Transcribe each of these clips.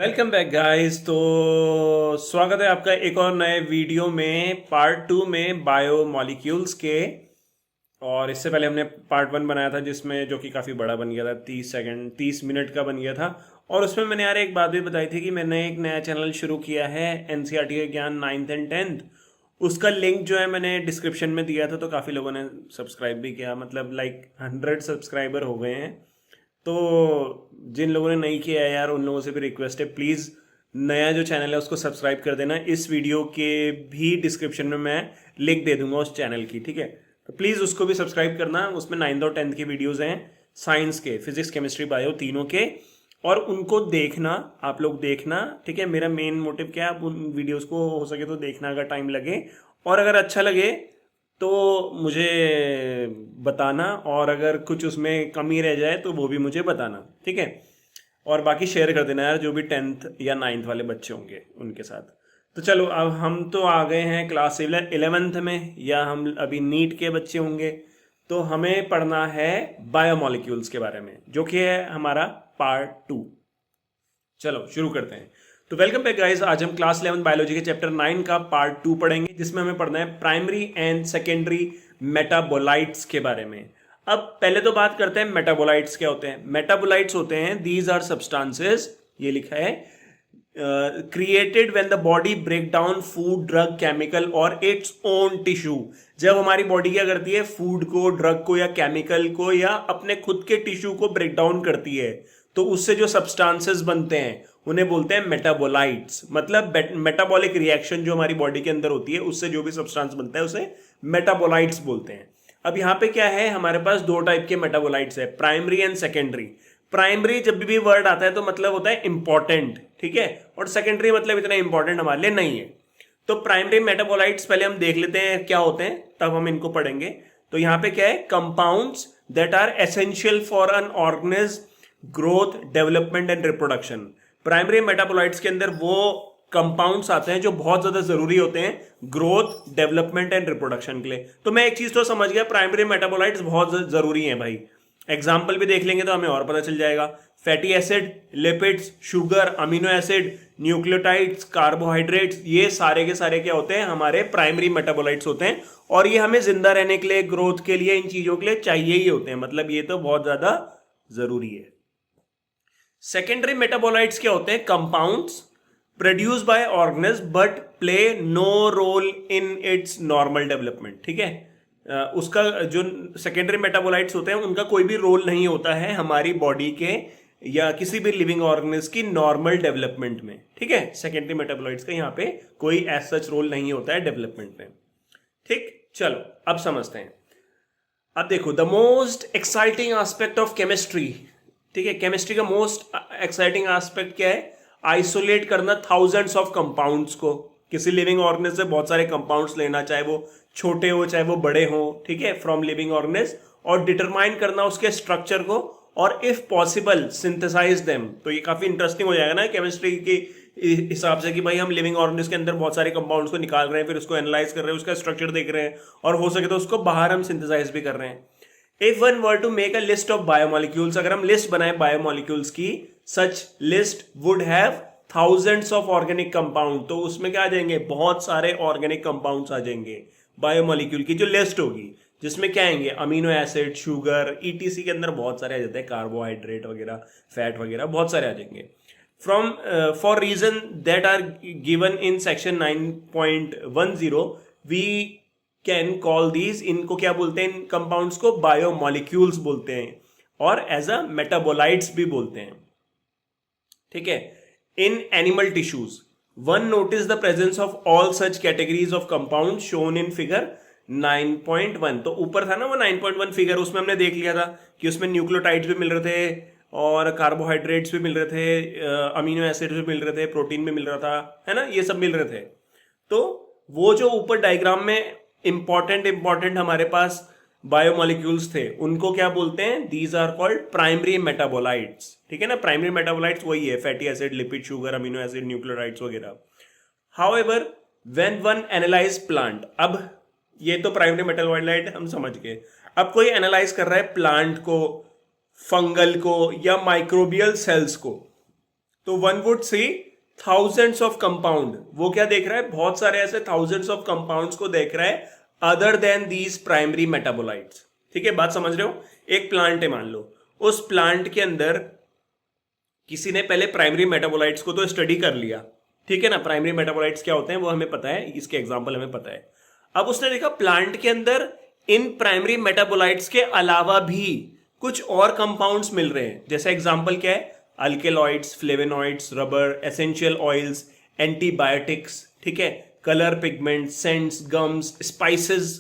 Welcome back guys. तो स्वागत है आपका एक और नए वीडियो में, पार्ट टू में बायो मॉलिक्यूल्स के। और इससे पहले हमने पार्ट वन बनाया था जिसमें जो कि काफ़ी बड़ा बन गया था, 30 सेकंड 30 मिनट का बन गया था। और उसमें मैंने यार एक बात भी बताई थी कि मैंने एक नया चैनल शुरू किया है, एनसीईआरटी के ज्ञान 9th एंड 10th। उसका लिंक जो है मैंने डिस्क्रिप्शन में दिया था, तो काफ़ी लोगों ने सब्सक्राइब भी किया, मतलब लाइक 100 सब्सक्राइबर हो गए हैं। तो जिन लोगों ने नहीं किया है यार, उन लोगों से भी रिक्वेस्ट है, प्लीज़ नया जो चैनल है उसको सब्सक्राइब कर देना। इस वीडियो के भी डिस्क्रिप्शन में मैं लिंक दे दूंगा उस चैनल की, ठीक है। तो प्लीज़ उसको भी सब्सक्राइब करना। उसमें 9th और 10th की वीडियोज़ हैं, साइंस के, फिजिक्स केमिस्ट्री बायो तीनों के। और उनको देखना, आप लोग देखना, ठीक है। मेरा मेन मोटिव क्या है, आप उन वीडियोज़ को हो सके तो देखना अगर टाइम लगे, और अगर अच्छा लगे तो मुझे बताना, और अगर कुछ उसमें कमी रह जाए तो वो भी मुझे बताना, ठीक है। और बाकी शेयर कर देना यार, जो भी 10th या 9th वाले बच्चे होंगे उनके साथ। तो चलो, अब हम तो आ गए हैं क्लास 11th में, या हम अभी नीट के बच्चे होंगे। तो हमें पढ़ना है बायोमोलिक्यूल्स के बारे में, जो कि है हमारा पार्ट टू। चलो शुरू करते हैं। तो वेलकम बैक गाइस, आज हम क्लास 11 बायोलॉजी के चैप्टर 9 का पार्ट 2 पढ़ेंगे, जिसमें हमें पढ़ना है प्राइमरी एंड सेकेंडरी मेटाबोलाइट्स के बारे में। अब पहले तो बात करते हैं मेटाबोलाइट्स क्या होते हैं। मेटाबोलाइट्स होते हैं, दीज आर सब्सटेंसेस, ये लिखा है, created when the body break down food, drug, chemical और इट्स ओन टिश्यू। जब हमारी बॉडी क्या करती है, फूड को, ड्रग को या केमिकल को या अपने खुद के टिश्यू को ब्रेक डाउन करती है, तो उससे जो सब्सटेंसेस बनते हैं उन्हें बोलते हैं मेटाबोलाइट्स। मतलब मेटाबॉलिक रिएक्शन जो हमारी बॉडी के अंदर होती है, उससे जो भी सब्सटेंस बनता है उसे मेटाबोलाइट्स बोलते हैं। अब यहाँ पे क्या है, हमारे पास दो टाइप के मेटाबोलाइट्स है, प्राइमरी एंड सेकेंडरी। प्राइमरी जब भी वर्ड आता है तो मतलब होता है इंपॉर्टेंट, ठीक है, और सेकेंडरी मतलब इतना इंपॉर्टेंट हमारे लिए नहीं है। तो प्राइमरी मेटाबोलाइट्स पहले हम देख लेते हैं क्या होते हैं, तब हम इनको पढ़ेंगे। तो यहाँ पे क्या है, compounds that are essential for an organism growth, development and reproduction. Primary metabolites के अंदर वो कंपाउंड्स आते हैं जो बहुत ज्यादा जरूरी होते हैं ग्रोथ, डेवलपमेंट एंड रिप्रोडक्शन के लिए। तो मैं एक चीज तो समझ गया, प्राइमरी मेटाबोलाइट्स बहुत जरूरी हैं भाई। एग्जाम्पल भी देख लेंगे तो हमें और पता चल जाएगा। Fatty acid, lipids, sugar, amino acid, nucleotides, carbohydrates, ये सारे के सारे क्या होते हैं, हमारे प्राइमरी मेटाबोलाइट्स होते हैं। और ये हमें जिंदा रहने के लिए, ग्रोथ के लिए, इन चीजों के लिए चाहिए ही होते हैं, मतलब ये तो बहुत ज्यादा जरूरी है। सेकेंडरी मेटाबोलाइट्स क्या होते हैं, compounds produce by organism but play no role in its normal development, ठीक है। उसका जो सेकेंडरी मेटाबोलाइट्स होते हैं उनका कोई भी रोल नहीं होता है हमारी बॉडी के या किसी भी लिविंग ऑर्गेनिज्म की नॉर्मल डेवलपमेंट में, ठीक है। सेकेंडरी मेटाबोलाइट्स का यहाँ पे कोई एज सच रोल नहीं होता है डेवलपमेंट में, ठीक। चलो अब समझते हैं। अब देखो, the most exciting aspect of chemistry, ठीक है, केमिस्ट्री का मोस्ट एक्साइटिंग एस्पेक्ट क्या है, आइसोलेट करना थाउजेंड्स ऑफ कंपाउंड्स को। किसी लिविंग ऑर्गेनिज्म से बहुत सारे कंपाउंड्स लेना, चाहे वो छोटे हो चाहे वो बड़े हो, ठीक है, फ्रॉम लिविंग ऑर्गेनिज्म, और डिटरमाइन करना उसके स्ट्रक्चर को, और इफ पॉसिबल सिंथेसाइज देम। तो ये काफी इंटरेस्टिंग हो जाएगा ना केमिस्ट्री की हिसाब से, कि भाई हम लिविंग ऑर्गेनिज्म के अंदर बहुत सारे कंपाउंड्स को निकाल रहे हैं, फिर उसको एनालाइज कर रहे हैं, उसका स्ट्रक्चर देख रहे हैं, और हो सके तो उसको बाहर हम सिंथेसाइज भी कर रहे हैं। If one were to make a list of biomolecules, अगर हम लिस्ट बनाए बायोमोलिक्यूल्स की, such list would have thousands of organic compound. तो उसमें क्या आ जाएंगे, बहुत सारे ऑर्गेनिक कंपाउंड्स आ जाएंगे बायोमोलिक्यूल की जो लिस्ट होगी, जिसमें क्या आएंगे, अमीनो एसिड, शुगर, ईटीसी के अंदर बहुत सारे आ जाते हैं, कार्बोहाइड्रेट वगैरह, फैट वगैरह, बहुत सारे आ जाएंगे। From for reason that are given in section 9.10 we can call these, इनको क्या बोलते हैं, इन कंपाउंड्स को बायोमोलिक्यूल्स बोलते हैं, और एज अ मेटाबोलाइट्स भी बोलते हैं, ठीक है। In animal tissues one notice the presence of all such categories of compound shown in figure 9.1। तो ऊपर था ना वो 9.1 फिगर, उसमें हमने देख लिया था कि उसमें न्यूक्लियोटाइड्स भी मिल रहे थे, और कार्बोहाइड्रेट्स भी मिल रहे थे, अमीनो एसिड्स भी मिल रहे थे, प्रोटीन भी मिल रहा था, है ना, ये सब मिल रहे थे। तो वो जो ऊपर डायग्राम में इंपॉर्टेंट हमारे पास बायोमोलिक्यूल्स थे, उनको क्या बोलते हैं, these are called primary metabolites, ठीक है ना। प्राइमरी मेटाबोलाइट्स वही है, fatty acid, lipid, sugar, amino acid, nucleotides वगैरह। However when one analyse plant, अब ये तो प्राइमरी मेटाबोलाइट हम समझ गए। अब कोई एनालाइज कर रहा है प्लांट को, फंगल को, या माइक्रोबियल सेल्स को, तो one would see thousands of compound, वो क्या देख रहा है, बहुत सारे ऐसे थाउजेंड्स ऑफ कंपाउंड्स को देख रहा है other than these primary metabolites. ठीक है, बात समझ रहे हो? एक प्लांट है मान लो, उस प्लांट के अंदर किसी ने पहले प्राइमरी मेटाबोलाइट्स को तो स्टडी कर लिया, ठीक है ना, प्राइमरी मेटाबोलाइट्स क्या होते हैं वो हमें पता है, इसके एग्जांपल हमें पता है। अब उसने देखा प्लांट के अंदर इन प्राइमरी मेटाबोलाइट्स के अलावा भी कुछ और कंपाउंड्स मिल रहे हैं। जैसे एग्जांपल क्या है, alkaloids, flavonoids, rubber, essential oils, antibiotics, ठीक है, colour pigment, scents, gums, spices,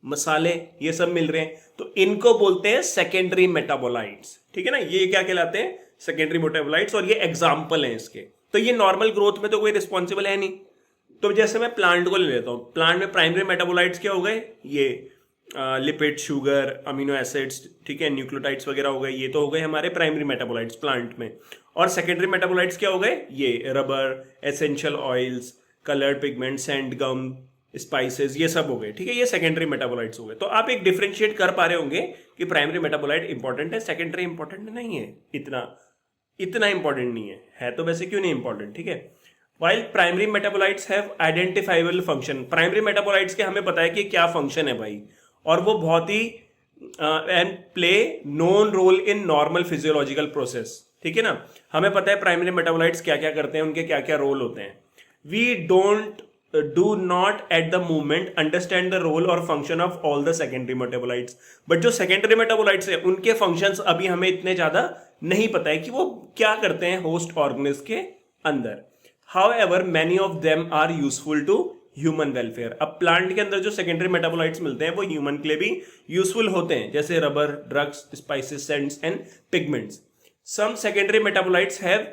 मसाले, ये सब मिल रहे हैं। तो इनको बोलते हैं सेकेंडरी मेटाबोलाइट्स। ठीक है ना, ये क्या कहलाते हैं, सेकेंडरी मेटाबोलाइट्स, और ये एग्जाम्पल हैं इसके। तो ये नॉर्मल ग्रोथ में तो कोई रिस्पॉन्सिबल है नहीं। तो जैसे मैं प्लांट को ले लेता हूं, प्लांट में प्राइमरी मेटाबोलाइट्स क्या हो गए, ये लिपिड, शुगर, अमीनो एसिड्स, ठीक है, न्यूक्लियोटाइड्स वगैरह हो गए, ये तो हो गए हमारे प्राइमरी मेटाबोलाइट्स प्लांट में। और सेकेंडरी मेटाबोलाइट्स क्या हो गए, ये rubber, essential oils, coloured pigment, scent, gum, spices, ये सब हो गए। ठीक है, ये सेकेंडरी मेटाबोलाइट्स हो गए। तो आप एक डिफरेंशिएट कर पा रहे होंगे कि प्राइमरी मेटाबोलाइट इंपॉर्टेंट है, सेकेंडरी इंपॉर्टेंट नहीं है, इतना इंपॉर्टेंट नहीं है तो वैसे क्यों नहीं इंपॉर्टेंट। ठीक है, while primary metabolites have identifiable function, primary metabolites के हमें पता है कि क्या फंक्शन है भाई, और वो बहुत ही and play known role in normal physiological process. ठीक है ना, हमें पता है प्राइमरी मेटाबोलाइट्स क्या क्या करते हैं, उनके क्या क्या रोल होते हैं। We don't do not at the moment understand the role और function of all the secondary metabolites, but जो सेकेंडरी मेटाबोलाइट्स है उनके फंक्शंस अभी हमें इतने ज्यादा नहीं पता है कि वो क्या करते हैं होस्ट ऑर्गेनिज्म के अंदर। However many of them are useful to human welfare. अब प्लांट के अंदर जो सेकेंडरी मेटाबोलाइट्स मिलते हैं वो ह्यूमन के लिए भी यूजफुल होते हैं, जैसे rubber, drugs, spices, scents and pigments. Some secondary metabolites have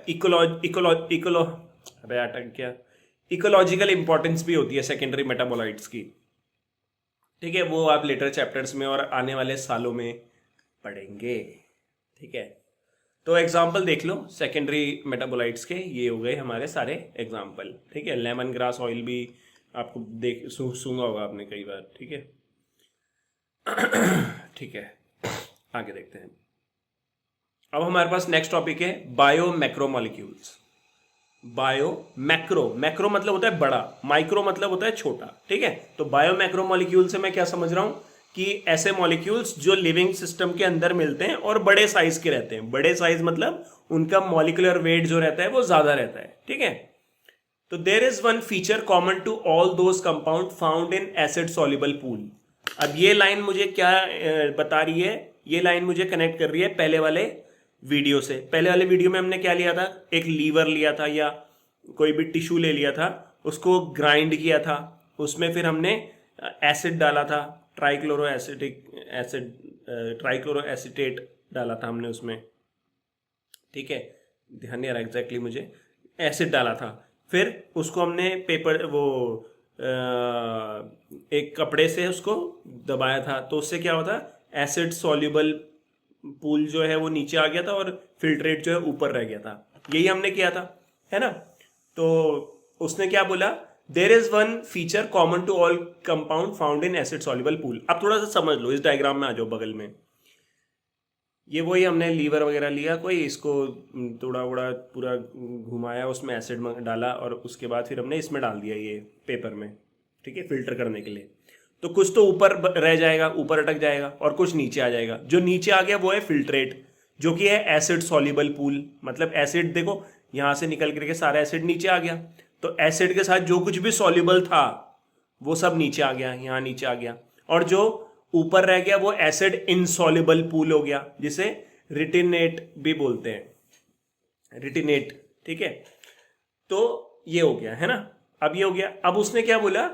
ecological importance भी होती है सेकेंडरी मेटाबोलाइट्स की। ठीक है, वो आप लेटर चैप्टर्स में और आने वाले सालों में पढ़ेंगे। ठीक है, तो एग्जाम्पल देख लो सेकेंडरी मेटाबोलाइट्स के, ये हो गए हमारे सारे एग्जाम्पल। ठीक है, लेमन ग्रास ऑयल भी आपको सूंघा होगा आपने कई बार। ठीक है ठीक है, आगे देखते हैं। अब हमारे पास नेक्स्ट टॉपिक है बायो मैक्रोमोलिक्यूल्स। बायो मैक्रो मतलब होता है बड़ा, माइक्रो मतलब होता है छोटा। ठीक है, तो बायो मैक्रोमोलिक्यूल से मैं क्या समझ रहा हूं कि ऐसे मॉलिक्यूल्स जो लिविंग सिस्टम के अंदर मिलते हैं और बड़े साइज के रहते हैं। बड़े साइज मतलब उनका मॉलिक्यूलर वेट जो रहता है वो ज्यादा रहता है। ठीक है, तो there is one feature common to all those compound found in acid soluble pool. अब ये लाइन मुझे क्या बता रही है, ये लाइन मुझे कनेक्ट कर रही है पहले वाले वीडियो से। पहले वाले वीडियो में हमने क्या लिया था, एक लीवर लिया था या कोई भी टिश्यू ले लिया था, उसको ग्राइंड किया था, उसमें फिर हमने एसिड डाला था, ट्राइक्लोरो एसिटेट डाला था हमने उसमें। ठीक है, ध्यान नहीं आ रहा एग्जैक्टली मुझे, एसिड डाला था। फिर उसको हमने पेपर वो एक कपड़े से उसको दबाया था, तो उससे क्या होता, एसिड सॉल्युबल पूल जो है वो नीचे आ गया था और फिल्ट्रेट जो है ऊपर रह गया था। यही हमने किया था, है ना। तो उसने क्या बोला, there is one feature common to all compound found in acid soluble pool. अब थोड़ा सा समझ लो, इस डायग्राम में आ जाओ बगल में। ये वही हमने लीवर वगैरह लिया कोई, इसको थोड़ा बड़ा पूरा घुमाया, उसमें एसिड डाला और उसके बाद फिर हमने इसमें डाल दिया ये पेपर में। ठीक है, फिल्टर करने के लिए। तो कुछ तो ऊपर रह जाएगा, ऊपर अटक जाएगा, और कुछ नीचे आ जाएगा। जो नीचे आ गया वो है फिल्ट्रेट, जो कि है एसिड सॉल्युबल पूल। मतलब एसिड देखो यहां से निकल करके सारा एसिड नीचे आ गया, तो एसिड के साथ जो कुछ भी सॉल्युबल था वो सब नीचे आ गया, यहां नीचे आ गया। और जो ऊपर रह गया वो एसिड इनसॉल्युबल पूल हो गया, जिसे रिटिनेट भी बोलते हैं, रिटिनेट। ठीक है, तो ये हो गया, है ना। अब ये हो गया। अब उसने क्या बोला,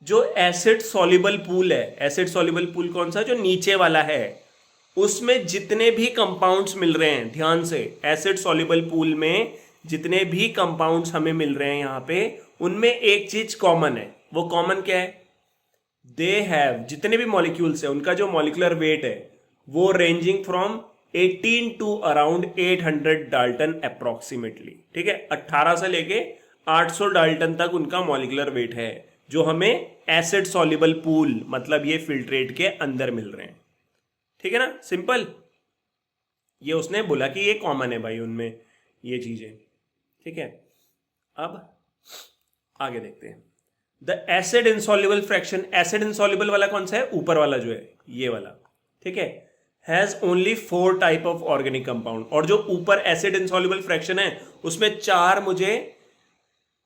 जो एसिड सॉल्युबल पूल है, एसिड सॉल्युबल पूल कौन सा, जो नीचे वाला है, उसमें जितने भी कंपाउंड्स मिल रहे हैं, ध्यान से, एसिड सॉल्युबल पूल में जितने भी कंपाउंड्स हमें मिल रहे हैं यहां पे, उनमें एक चीज कॉमन है। वो कॉमन क्या है, दे हैव, जितने भी मॉलिक्यूल्स है उनका जो मॉलिक्यूलर वेट है वो ranging from 18 to around 800 dalton approximately. ठीक है, 18 से लेके 800 डाल्टन तक उनका मॉलिक्यूलर वेट है, जो हमें एसिड सॉल्युबल पूल मतलब ये फिल्ट्रेट के अंदर मिल रहे हैं। ठीक है ना, सिंपल। ये उसने बोला कि ये कॉमन है भाई उनमें ये चीजें। ठीक है, अब आगे देखते हैं। The acid insoluble fraction, acid insoluble वाला कौन सा है, ऊपर वाला जो है ये वाला, ठीक है, has only 4 type of organic compound. और जो ऊपर एसिड इनसॉल्युबल फ्रैक्शन है उसमें 4 मुझे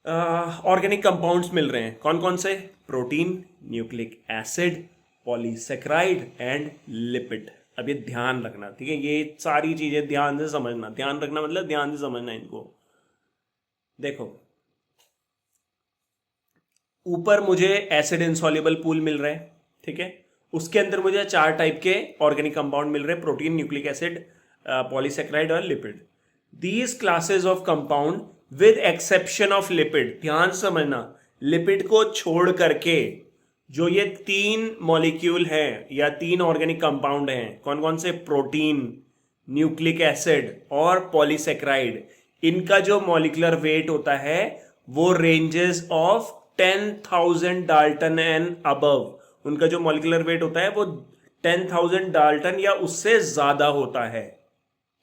ऑर्गेनिक कंपाउंड्स मिल रहे हैं। कौन कौन से, protein, nucleic acid, polysaccharide and lipid. अब ये ध्यान रखना, ठीक है, ये सारी चीजें ध्यान से समझना। ध्यान रखना मतलब ध्यान से समझना इनको। देखो, ऊपर मुझे एसिड इनसॉल्युबल पूल मिल रहा है, ठीक है, उसके अंदर मुझे 4 टाइप के ऑर्गेनिक कंपाउंड मिल रहे हैं, प्रोटीन, न्यूक्लिक एसिड, पॉलीसेक्राइड और lipid. These classes of compound with exception of lipid, ध्यान समझना, लिपिड को छोड़ करके जो ये 3 मॉलिक्यूल हैं या 3 ऑर्गेनिक कंपाउंड हैं, कौन कौन से, प्रोटीन, न्यूक्लिक एसिड और पॉलीसेक्राइड, इनका जो मॉलिक्यूलर वेट होता है वो ranges of 10,000 Dalton and above. उनका जो मॉलिक्यूलर वेट होता है वो 10,000 डाल्टन या उससे ज्यादा होता है।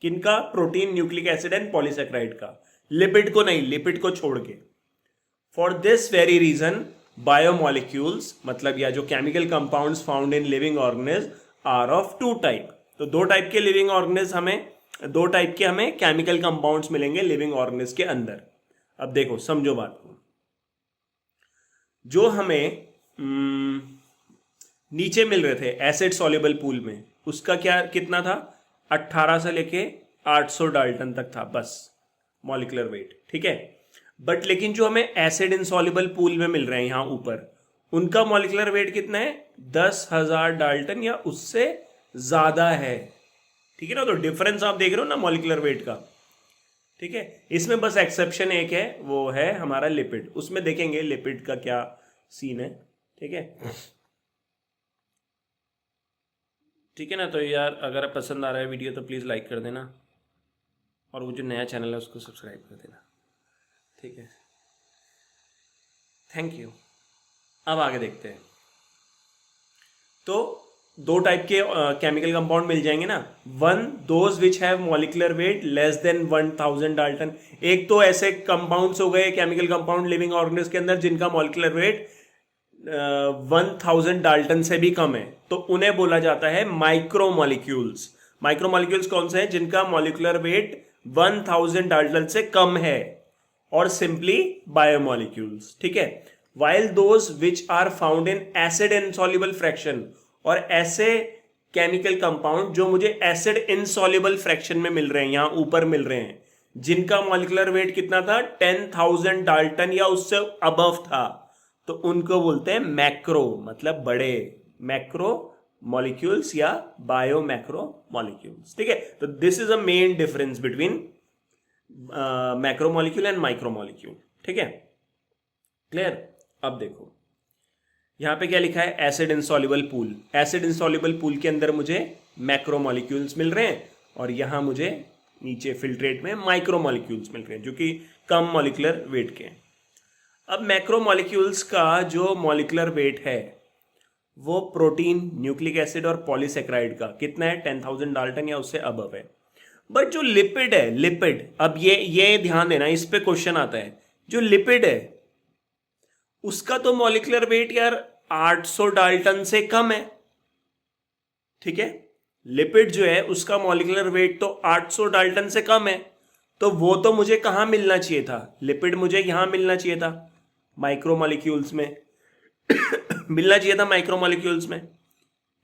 किनका, protein, nucleic acid and polysaccharide का, लिपिड को नहीं, लिपिड को छोड़ के। For this very reason biomolecules, मतलब या जो chemical compounds found in living organism are of 2 type. तो 2 टाइप के लिविंग ऑर्गेनिज्म हमें, 2 टाइप के हमें केमिकल कंपाउंड्स मिलेंगे लिविंग ऑर्गेनिज्म के अंदर। अब देखो, समझो बात को। जो हमें नीचे मिल रहे थे एसिड सॉल्युबल पूल में, उसका क्या कितना था, 18 से लेके 800 डाल्टन तक था बस मॉलिक्यूलर वेट, ठीक है। बट लेकिन जो हमें एसिड इनसॉल्युबल पूल में मिल रहे हैं यहां ऊपर, उनका मॉलिक्यूलर वेट कितना है, 10,000 डाल्टन या उससे ज्यादा है, ठीक है ना। तो डिफरेंस आप देख रहे हो ना मॉलिक्यूलर वेट का, ठीक है। इसमें बस एक्सेप्शन एक है, वो है हमारा लिपिड। उसमें देखेंगे लिपिड का क्या सीन है, ठीक है, ठीक है ना। तो यार अगर पसंद आ रहा है वीडियो तो प्लीज़ लाइक कर देना, और वो जो नया चैनल है उसको सब्सक्राइब कर देना, ठीक है। Thank you. अब आगे देखते हैं। तो 2 टाइप के केमिकल कंपाउंड मिल जाएंगे ना, one those which have molecular weight less than 1000 Dalton. एक तो ऐसे कंपाउंड्स हो गए, केमिकल कंपाउंड लिविंग ऑर्गेनिज्म के अंदर जिनका मॉलिक्यूलर वेट 1000 डाल्टन से भी कम है, तो उन्हें बोला जाता है माइक्रोमॉलिक्यूल्स। माइक्रोमॉलिक्यूल्स कौन से हैं, जिनका मॉलिक्यूलर वेट 1000 डाल्टन से कम है, और सिंपली बायोमॉलिक्यूल्स, ठीक है। While those which are found in acid insoluble fraction, और ऐसे केमिकल कंपाउंड जो मुझे एसिड इनसॉल्युबल फ्रैक्शन में मिल रहे हैं, यहां ऊपर मिल रहे हैं, जिनका मॉलिक्यूलर वेट कितना था, 10,000 डाल्टन या उससे अबव था, तो उनको बोलते हैं मैक्रो, मतलब बड़े, मैक्रो मॉलिक्यूल्स या बायो मैक्रो मॉलिक्यूल्स, ठीक है। तो this is a main difference between macro molecule and micro molecule, ठीक है, क्लियर। अब देखो यहां पे क्या लिखा है, acid insoluble pool. Acid insoluble pool के अंदर मुझे मैक्रो मॉलिक्यूल्स मिल रहे हैं, और यहां मुझे नीचे फिल्ट्रेट में माइक्रो मॉलिक्यूल्स मिल रहे हैं जो कि कम मॉलिक्यूलर वेट के हैं। अब मैक्रो मॉलिक्यूल्स का जो मॉलिक्यूलर वेट है वो प्रोटीन, न्यूक्लिक एसिड और पॉलीसेक्राइड का कितना है, 10,000 डाल्टन या उससे अबव है। बट जो लिपिड है, लिपिड, अब ये ध्यान देना, इस पे क्वेश्चन आता है, जो लिपिड है उसका तो मॉलिक्यूलर वेट यार 800 डाल्टन से कम है, ठीक है। लिपिड जो है उसका मॉलिक्यूलर वेट तो 800 डाल्टन से कम है, तो वो तो मुझे कहां मिलना चाहिए था, लिपिड मुझे यहां मिलना चाहिए था, माइक्रो मॉलिक्यूल्स में मिलना चाहिए था, माइक्रो मॉलिक्यूल्स में,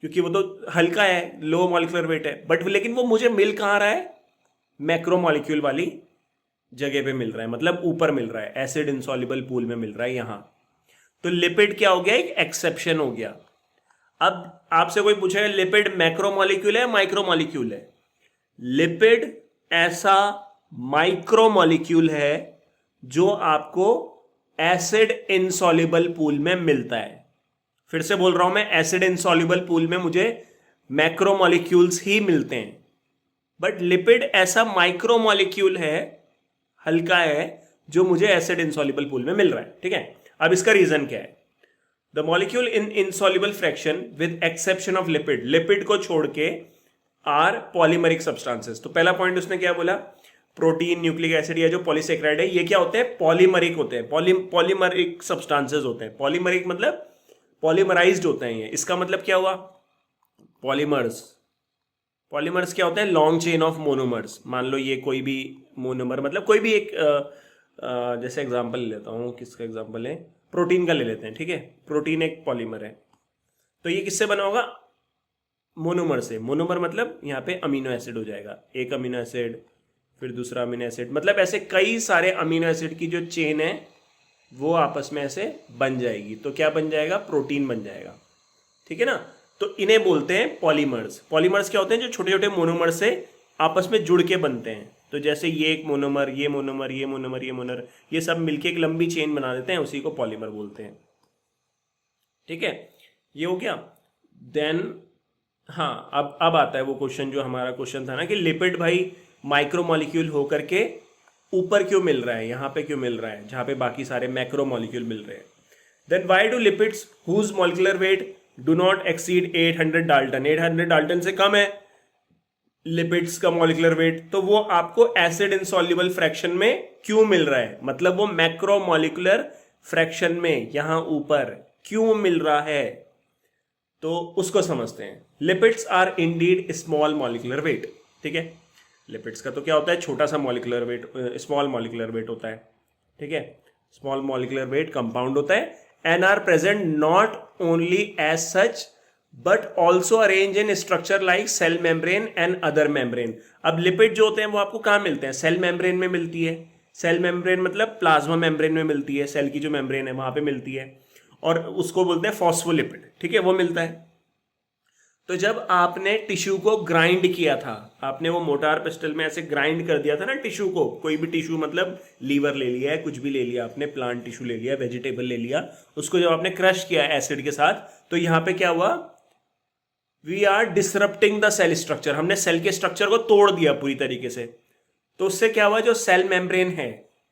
क्योंकि वो तो हल्का है, लो मॉलिक्यूलर वेट है। बट लेकिन वो मुझे मिल कहां रहा है, मैक्रो मॉलिक्यूल वाली जगह पे मिल रहा है, मतलब ऊपर मिल रहा है, एसिड इनसॉल्युबल पूल में मिल रहा है यहां। तो लिपिड क्या हो गया, एक एक्सेप्शन हो गया। अब आपसे कोई पूछेगा लिपिड मैक्रो मॉलिक्यूल है, माइक्रो मॉलिक्यूल है? लिपिड ऐसा माइक्रो मॉलिक्यूल है जो आपको एसिड इनसॉल्युबल पूल में मिलता है। फिर से बोल रहा हूं मैं, एसिड इनसॉल्युबल पूल में मुझे मैक्रो मॉलिक्यूल्स ही मिलते हैं, बट लिपिड ऐसा माइक्रो मॉलिक्यूल है, हल्का है, जो मुझे एसिड इनसॉल्युबल पूल में मिल रहा है, ठीक है। अब इसका रीजन क्या है, the molecule in insoluble fraction with exception of lipid, lipid को छोड़ के आर पॉलीमरिक सब्सटेंसेस। तो पहला पॉइंट उसने क्या बोला, प्रोटीन, न्यूक्लिक एसिड या जो पॉलीसेकेराइड है, ये क्या होते हैं? पॉलीमरिक होते हैं, पॉलीमरिक सब्सटेंसेस होते हैं। पॉलीमरिक मतलब पॉलीमराइज्ड होते हैं ये। इसका मतलब क्या हुआ? पॉलीमर्स। पॉलीमर्स क्या होते हैं? Long chain of monomers. मान लो ये कोई भी मोनोमर, मतलब कोई भी एक जैसे एग्जांपल ले लेता हूँ, किसका एग्जांपल है? प्रोटीन का ले लेते हैं, ठीक है? प्रोटीन एक पॉलीमर है, तो ये किससे बना होगा? मोनोमर से। मोनोमर मतलब यहाँ पे अमीनो एसिड हो जाएगा, एक अमीनो एसिड, फिर दूसरा अमीनो एसिड, मतलब ऐसे कई सारे अमीनो एसिड की जो चेन है वो आपस में ऐसे बन जाएगी, तो क्या बन जाएगा? प्रोटीन बन जाएगा, ठीक है ना? तो इन्हें बोलते हैं पॉलीमर्स। पॉलीमर्स क्या होते हैं? जो छोटे छोटे मोनोमर से आपस में जुड़ के बनते हैं। तो जैसे ये एक मोनोमर, ये मोनोमर, ये मोनोमर, ये मोनोमर, ये सब मिलके एक लंबी चेन बना देते हैं, उसी को पॉलीमर बोलते हैं, ठीक है? ये हो गया। देन हाँ, अब आता है वो क्वेश्चन जो हमारा क्वेश्चन था ना, कि लिपिड भाई माइक्रोमोलिक्यूल होकर के ऊपर क्यों मिल रहा है, यहाँ पे क्यों मिल रहा है जहाँ पे बाकी सारे मैक्रोमोलिक्यूल मिल रहे हैं? Then why do lipids whose molecular weight do not exceed 800 dalton? 800 dalton से कम है लिपिड्स का मॉलिक्यूलर वेट, तो वो आपको एसिड इनसॉल्युबल फ्रैक्शन में क्यों मिल रहा है? मतलब वो मैक्रोमोलिक्यूलर फ्रैक्शन में यहां ऊपर क्यों मिल रहा है, तो उसको समझते हैं। Lipids are indeed small molecular weight, ठीक है? लिपिड्स का तो क्या होता है? छोटा सा molecular weight, small molecular wait होता है, ठीक है? स्मॉल मॉलिक्यूलर वेट कंपाउंड होता है, and are present not only as such but also arrange in structure like cell membrane and other membrane. अब लिपिड जो होते हैं वो आपको कहाँ मिलते हैं? सेल मेम्ब्रेन में मिलती है। सेल मेम्ब्रेन मतलब प्लाज्मा मेम्ब्रेन में मिलती है, सेल की जो मेम्ब्रेन है वहां पे मिलती है, और उसको बोलते हैं फॉस्फोलिपिड, ठीक है? वो मिलता है। तो जब आपने टिश्यू को ग्राइंड किया था, आपने वो मोटार पिस्टल में ऐसे ग्राइंड कर दिया था ना टिश्यू को, कोई भी टिश्यू, मतलब लीवर ले लिया है, कुछ भी ले लिया आपने, प्लांट टिश्यू ले लिया, वेजिटेबल ले लिया, उसको जब आपने क्रश किया एसिड के साथ, तो यहां पे क्या हुआ? We are disrupting the cell structure. हमने सेल के स्ट्रक्चर को तोड़ दिया पूरी तरीके से। तो उससे क्या हुआ? जो सेल मेम्ब्रेन है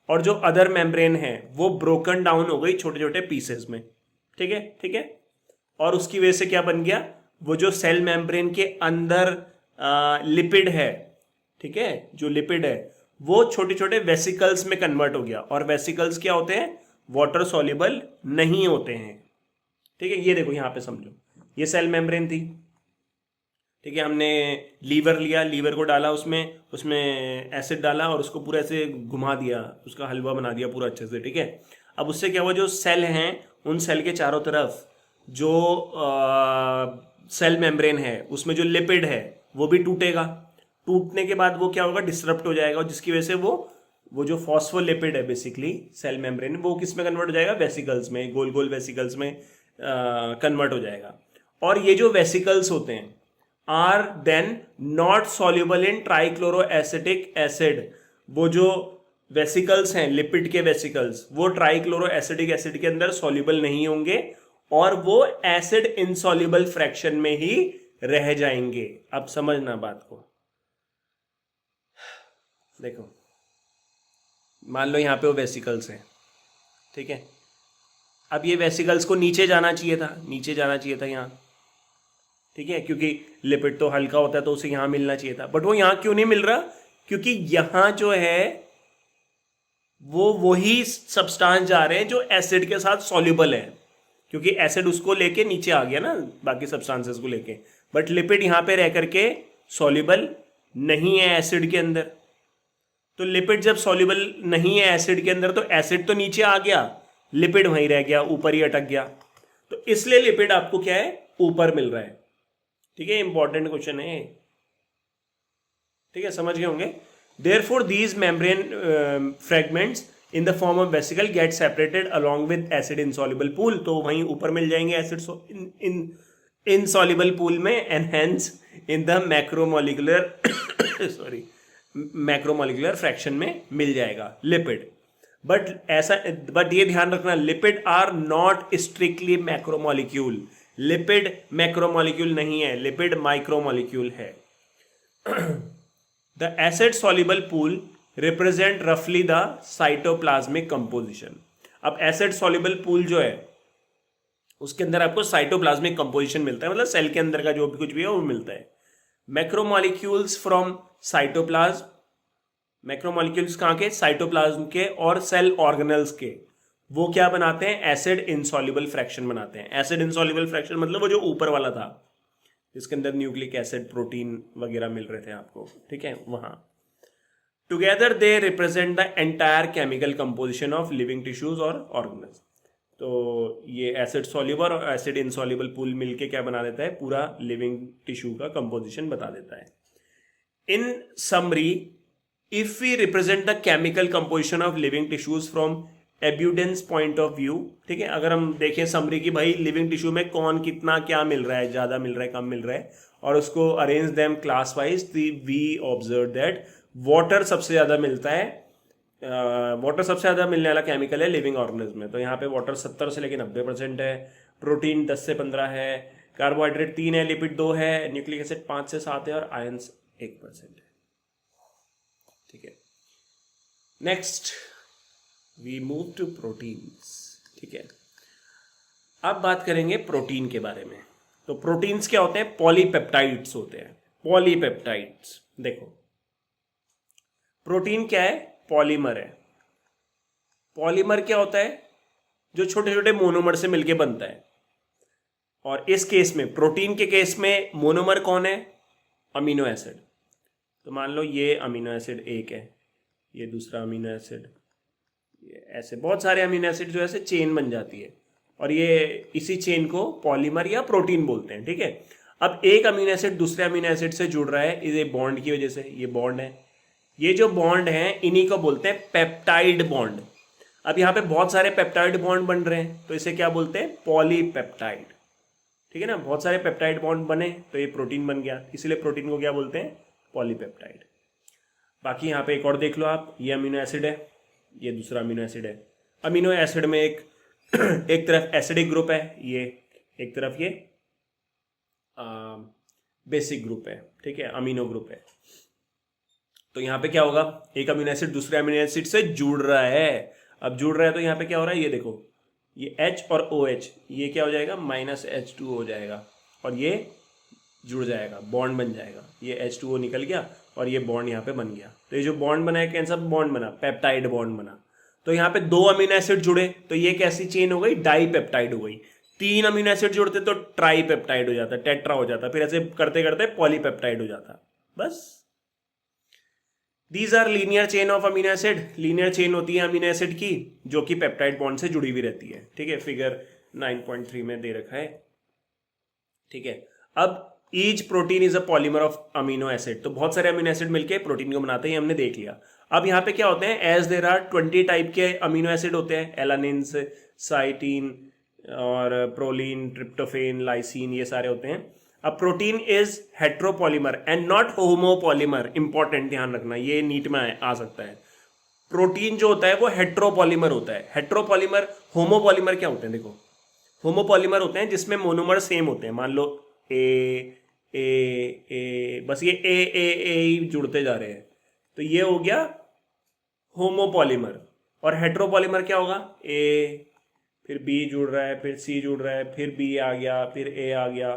और जो अदर मेम्ब्रेन है वो ब्रोकन डाउन हो गई छोटे छोटे पीसेस में, ठीक है? ठीक है। और उसकी वजह से क्या बन गया? वो जो सेल मेम्ब्रेन के अंदर लिपिड है, ठीक है, जो लिपिड है वो छोटे छोटे वेसिकल्स में कन्वर्ट हो गया। और वेसिकल्स क्या होते हैं? वाटर सॉल्युबल नहीं होते हैं, ठीक है? ये देखो यहां पे समझो, ये सेल मेम्ब्रेन थी, ठीक है? हमने लीवर लिया, लीवर को डाला उसमें, उसमें एसिड डाला और उसको पूरा ऐसे घुमा दिया, उसका हलवा बना दिया पूरा अच्छे से, ठीक है? अब उससे क्या हुआ? जो सेल हैं उन सेल के चारों तरफ जो सेल मेम्ब्रेन है उसमें जो लिपिड है वो भी टूटेगा। टूटने के बाद वो क्या होगा? डिसरप्ट हो जाएगा, जिसकी वजह से वो जो फॉस्फोलिपिड है बेसिकली सेल मेम्ब्रेन, वो किस में कन्वर्ट हो जाएगा? वेसिकल्स में, गोल गोल वेसिकल्स में कन्वर्ट हो जाएगा। और ये जो वेसिकल्स होते हैं are then not soluble in trichloro acetic acid. वो जो वेसिकल्स हैं, लिपिड के वेसिकल्स, वो ट्राइक्लोरो एसिटिक एसिड के अंदर सॉल्युबल नहीं होंगे और वो एसिड इनसॉल्युबल फ्रैक्शन में ही रह जाएंगे। अब समझना बात को, देखो मान लो यहां पे वो वेसिकल्स हैं, ठीक है? अब ये वेसिकल्स को नीचे जाना चाहिए था, नीचे जाना चाहिए था यहाँ, ठीक है? क्योंकि लिपिड तो हल्का होता है तो उसे यहां मिलना चाहिए था, बट वो यहां क्यों नहीं मिल रहा? क्योंकि यहां जो है वो वही सब्सटेंस जा रहे हैं जो एसिड के साथ सॉल्युबल है, क्योंकि एसिड उसको लेके नीचे आ गया ना बाकी सब्सटेंसेस को लेके, बट लिपिड यहां पे रह करके सॉल्युबल नहीं है एसिड के अंदर। तो लिपिड जब सॉल्युबल नहीं है एसिड के अंदर तो एसिड तो नीचे आ गया, लिपिड वहीं रह गया, ऊपर ही अटक गया। तो इसलिए लिपिड आपको क्या है? ऊपर मिल रहा है, ठीक है? इंपॉर्टेंट क्वेश्चन है, ठीक है? समझ गए होंगे। Therefore, these membrane fragments in the form of vesicle get separated along with acid insoluble pool. तो वहीं ऊपर मिल जाएंगे एसिड insoluble pool में, and hence in the macromolecular sorry macromolecular fraction में मिल जाएगा लिपिड। बट ये ध्यान रखना, lipid are not strictly macromolecule. Lipid macromolecule नहीं है, लिपिड माइक्रोमोलिक्यूल है। The acid soluble pool represent roughly the cytoplasmic composition. अब एसिड soluble pool जो है उसके अंदर आपको साइटोप्लाज्मिक कंपोजिशन मिलता है, मतलब सेल के अंदर का जो भी कुछ भी है वो मिलता है। मैक्रोमोलिक्यूल्स फ्रॉम साइटोप्लाज्म मैक्रोमोलिक्यूल्स कहाँ के? साइटोप्लाज्म के और सेल ऑर्गेनल्स के। वो क्या बनाते हैं? एसिड इनसॉल्युबल फ्रैक्शन बनाते हैं। एसिड इनसॉल्युबल फ्रैक्शन मतलब वो जो ऊपर वाला था जिसके अंदर न्यूक्लिक एसिड प्रोटीन वगैरह मिल रहे थे आपको, ठीक है, वहां। Together they represent the entire chemical composition of living tissues और ऑर्गेनल्स। तो ये एसिड सॉल्युबल और एसिड इनसॉल्युबल पूल मिलके क्या बना देता है? पूरा लिविंग टिश्यू का कंपोजिशन बता देता है। इन summary, if we represent the chemical composition of living tissues from abundance point of view, ठीक है, अगर हम देखें समरी की भाई लिविंग टिश्यू में कौन कितना क्या मिल रहा है, ज़्यादा मिल रहा है, कम मिल रहा है, और उसको arrange them class wise, we observe that water सबसे ज़्यादा मिलता है। वाटर सबसे ज़्यादा मिलने वाला केमिकल है लिविंग ऑर्गेनिज्म में। तो यहाँ पे वाटर 70 से लेकर 90% है, प्रोटीन 10 से 15 है, कार्बोहाइड्रेट 3 है, लिपिड 2 है, न्यूक्लिक एसिड 5 से 7 है और आयंस 1% है, ठीक है। Next we move to proteins, ठीक है। अब बात करेंगे प्रोटीन के बारे में। तो प्रोटीन्स क्या होते हैं? पॉलीपेप्टाइड्स होते हैं। पॉलीपेप्टाइड्स, देखो प्रोटीन क्या है? पॉलीमर है। पॉलीमर क्या होता है? जो छोटे छोटे मोनोमर से मिलके बनता है। और इस केस में, प्रोटीन के केस में, मोनोमर कौन है? Amino acid. तो मान लो ये अमीनो एसिड एक है, ये दूसरा अमीनो एसिड, ये ऐसे बहुत सारे अमीनो एसिड जो ऐसे चेन बन जाती है, और ये इसी चेन को पॉलीमर या प्रोटीन बोलते हैं, ठीक है। अब एक अमीनो एसिड दूसरे अमीनो एसिड से जुड़ रहा है, ये बॉन्ड की वजह से, ये बॉन्ड है। ये जो बॉन्ड हैं इन्हीं को बोलते हैं पेप्टाइड बॉन्ड। अब यहाँ पे बहुत सारे पेप्टाइड बॉन्ड बन रहे हैं, तो इसे क्या बोलते हैं? पॉलीपेप्टाइड, ठीक है ना। बहुत सारे पेप्टाइड बॉन्ड बने तो ये प्रोटीन बन गया, इसलिए प्रोटीन को क्या बोलते हैं? पॉलीपेप्टाइड। बाकी यहाँ पे एक और देख लो आप, ये अमीनो एसिड है, ये दूसरा अमीनो एसिड है। अमीनो एसिड में एक एक तरफ एसिडिक ग्रुप है, ये एक तरफ ये बेसिक ग्रुप है, ठीक है, अमीनो ग्रुप है। तो यहाँ पे क्या होगा? एक अमीनो एसिड दूसरे अमीनो एसिड से जुड़ रहा है। अब जुड़ रहा है तो यहाँ पे क्या हो रहा है? ये देखो, ये H और OH, ये क्या हो जाएगा? -H2O हो जाएगा, और ये जुड़ जाएगा, बॉन्ड बन जाएगा। ये H2O निकल गया और ये बॉन्ड यहाँ पे बन गया। तो ये जो बॉन्ड बना है, कैसा बॉन्ड बना? पेप्टाइड बॉन्ड बना। तो यहाँ पे 2 अमीनो एसिड जुड़े तो ये कैसी चेन हो गई? डाईपेप्टाइड हो गई। 3 अमीनो एसिड जुड़ते तो ट्राईपेप्टाइड हो जाता, टेट्रा हो जाता, फिर ऐसे करते करते पॉलीपेप्टाइड हो जाता। बस। These are linear chain of amino acid. Linear chain होती है अमीनो एसिड की, जो कि पेप्टाइड बॉन्ड से जुड़ी हुई रहती है, ठीक है। फिगर 9.3 में दे रखा है, ठीक है। अब each protein is a polymer of amino acid. तो बहुत सारे अमीनो एसिड मिलके प्रोटीन को बनाते हैं, हमने देख लिया। अब यहाँ पे क्या होते हैं? एज देर आर 20 टाइप के अमीनो एसिड होते हैं, एलानिन, साइटीन और प्रोलीन, ट्रिप्टोफेन, लाइसिन, ये सारे होते हैं। अब protein is heteropolymer and not homopolymer. Important, ध्यान रखना, ये नीट में आ सकता है। प्रोटीन जो होता है वो हेट्रोपॉलीमर होता है। हेट्रोपॉलीमर, होमोपॉलीमर क्या होते हैं? देखो, होमोपॉलीमर होते हैं जिसमें मोनोमर सेम होते हैं। मान लो ए ए ए, बस ये ए ही जुड़ते जा रहे हैं, तो ये हो गया होमोपॉलीमर। और हेट्रोपॉलीमर क्या होगा? ए, फिर बी जुड़ रहा है, फिर सी जुड़ रहा है, फिर बी आ गया, फिर ए आ गया,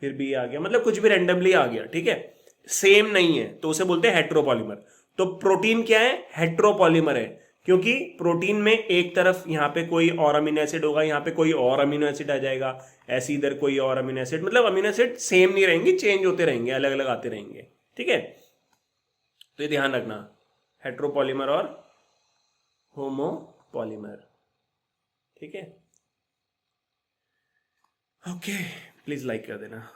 फिर बी आ गया, मतलब कुछ भी रैंडमली आ गया, ठीक है, सेम नहीं है, तो उसे बोलते हैं हेट्रोपॉलीमर। तो प्रोटीन क्या है? हेट्रोपॉलीमर है, क्योंकि प्रोटीन में एक तरफ यहां पे कोई और अमीनो एसिड होगा, यहां पे कोई और अमीनो एसिड आ जाएगा, ऐसे इधर कोई और अमीनो एसिड, मतलब अमीनो एसिड सेम नहीं रहेंगे, चेंज होते रहेंगे, अलग अलग आते रहेंगे, ठीक है। तो ये ध्यान रखना, हेट्रोपॉलीमर और होमोपॉलीमर, ठीक है। ओके, प्लीज लाइक कर देना।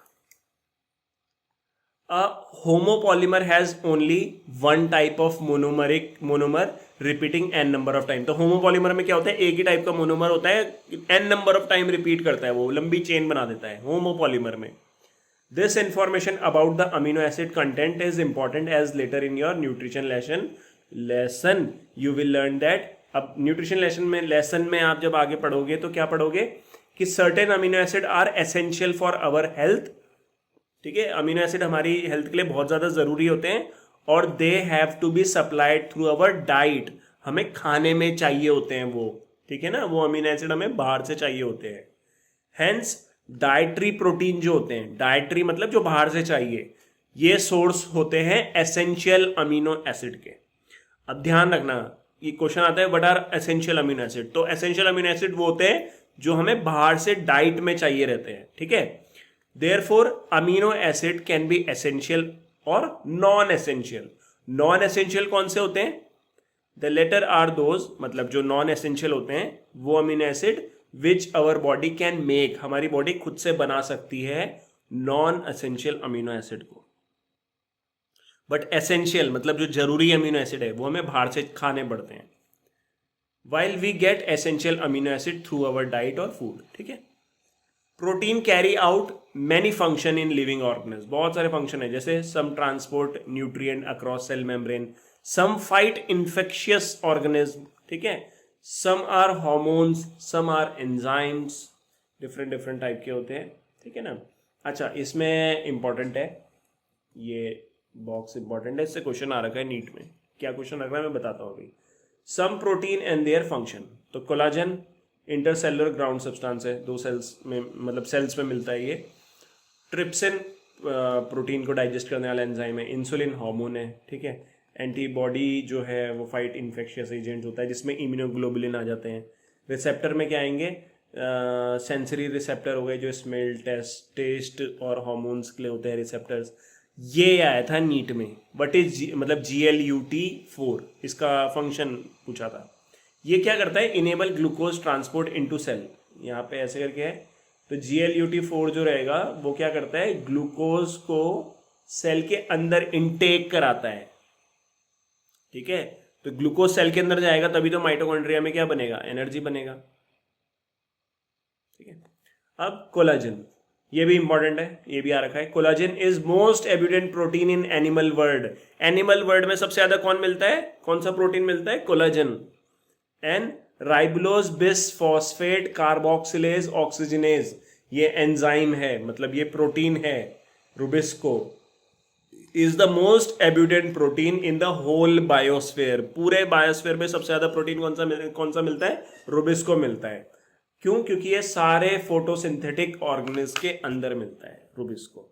A homopolymer has only one type of monomer repeating n number of time। तो homopolymer में क्या होता है? एक ही टाइप का मोनोमर होता है, n number of time repeat करता है, वो लंबी चेन बना देता है homopolymer में। This information about the amino acid content is important as later in your nutrition lesson you will learn that। अब न्यूट्रिशन लेसन में आप जब आगे पढ़ोगे तो क्या पढ़ोगे कि certain amino acid are essential for our health, ठीक है। अमीनो एसिड हमारी हेल्थ के लिए बहुत ज़्यादा ज़रूरी होते हैं, और they have to be supplied through our diet. हमें खाने में चाहिए होते हैं वो, ठीक है ना, वो अमीनो एसिड हमें बाहर से चाहिए होते हैं। हेंस डाइटरी प्रोटीन जो होते हैं, डाइटरी मतलब जो बाहर से चाहिए, ये सोर्स होते हैं एसेंशियल अमीनो एसिड के। अब ध्यान रखना, ये क्वेश्चन आता है what are essential amino acid. तो एसेंशियल अमीनो एसिड वो होते हैं जो हमें बाहर से डाइट में चाहिए रहते हैं, ठीक है। Therefore amino acid can be essential और नॉन एसेंशियल। नॉन एसेंशियल कौन से होते हैं? द लेटर आर दोज, मतलब जो नॉन एसेंशियल होते हैं वो amino acid which our body can make, हमारी बॉडी खुद से बना सकती है नॉन एसेंशियल अमीनो एसिड को। बट एसेंशियल मतलब जो जरूरी अमीनो एसिड है वो हमें बाहर से खाने पड़ते हैं। While we get essential amino acid through our diet और फूड, ठीक है। Protein carry out many function in living organism, बहुत सारे फंक्शन है, जैसे some transport nutrient across cell membrane, some fight infectious organism, ठीक है, some are hormones, some are enzymes, different different type के होते हैं, ठीक है ना। अच्छा, इसमें इंपॉर्टेंट है, ये बॉक्स इंपॉर्टेंट है, इससे क्वेश्चन आ रखा है नीट में। क्या क्वेश्चन आ रहा है मैं बताता हूँ अभी। Some protein and their function, तो कोलाजन इंटरसेलुलर ग्राउंड सब्सटेंस है, दो सेल्स में, मतलब सेल्स में मिलता है ये। ट्रिप्सिन प्रोटीन को डाइजेस्ट करने वाला एंजाइम है। इंसुलिन हार्मोन है, ठीक है। एंटीबॉडी जो है वो फाइट इन्फेक्शियस एजेंट होता है जिसमें इम्यूनोग्लोबुलिन आ जाते हैं। रिसेप्टर में क्या आएंगे? सेंसरी रिसेप्टर हो गए जो स्मेल, टेस्ट और हार्मोन्स के लिए होते हैं रिसेप्टर्स। ये आया था नीट में, वट इज मतलब GLUT4, इसका फंक्शन पूछा था। ये क्या करता है? Enable glucose transport into cell, यहाँ पे ऐसे करके है। तो GLUT4 जो रहेगा वो क्या करता है? ग्लूकोज को सेल के अंदर इनटेक कराता है, ठीक है। तो ग्लूकोज सेल के अंदर जाएगा तभी तो माइटोकॉन्ड्रिया में क्या बनेगा? एनर्जी बनेगा, ठीक है। अब कोलाजन, ये भी इंपॉर्टेंट है, ये भी आ रखा है। Collagen is most abundant protein in animal world. Animal world में सबसे ज्यादा कौन मिलता है? कौन सा प्रोटीन मिलता है? Collagen. And ribulose bis phosphate carboxylase oxygenase, ये एंजाइम है, मतलब ये प्रोटीन है। Rubisco is the most abundant protein in the whole biosphere. पूरे बायोस्फेयर में सबसे ज्यादा प्रोटीन कौन सा मिलता है? रुबिस्को मिलता है। क्यों? क्योंकि ये सारे फोटोसिंथेटिक ऑर्गेनिज्म के अंदर मिलता है रुबिस्को,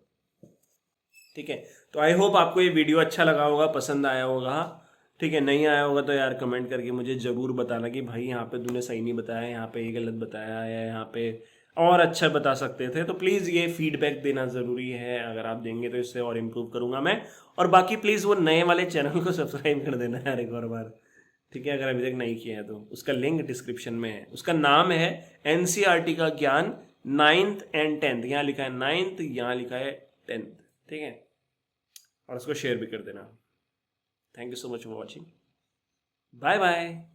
ठीक है। तो आई होप आपको ये वीडियो अच्छा लगा होगा, पसंद आया होगा, ठीक है। नहीं आया होगा तो यार कमेंट करके मुझे ज़रूर बताना कि भाई यहाँ पे तूने सही नहीं बताया, यहाँ पे ये गलत बताया, या यहाँ पे और अच्छा बता सकते थे। तो प्लीज़ ये फीडबैक देना ज़रूरी है, अगर आप देंगे तो इससे और इम्प्रूव करूँगा मैं। और बाकी प्लीज़ वो नए वाले चैनल को सब्सक्राइब कर देना यार एक और बार, ठीक है, अगर अभी तक नहीं किया है तो। उसका लिंक डिस्क्रिप्शन में है। उसका नाम है NCERT का ज्ञान 9th and 10th, यहाँ लिखा है 9th, यहाँ लिखा है 10th, ठीक है। और उसको शेयर भी कर देना। Thank you so much for watching, bye bye.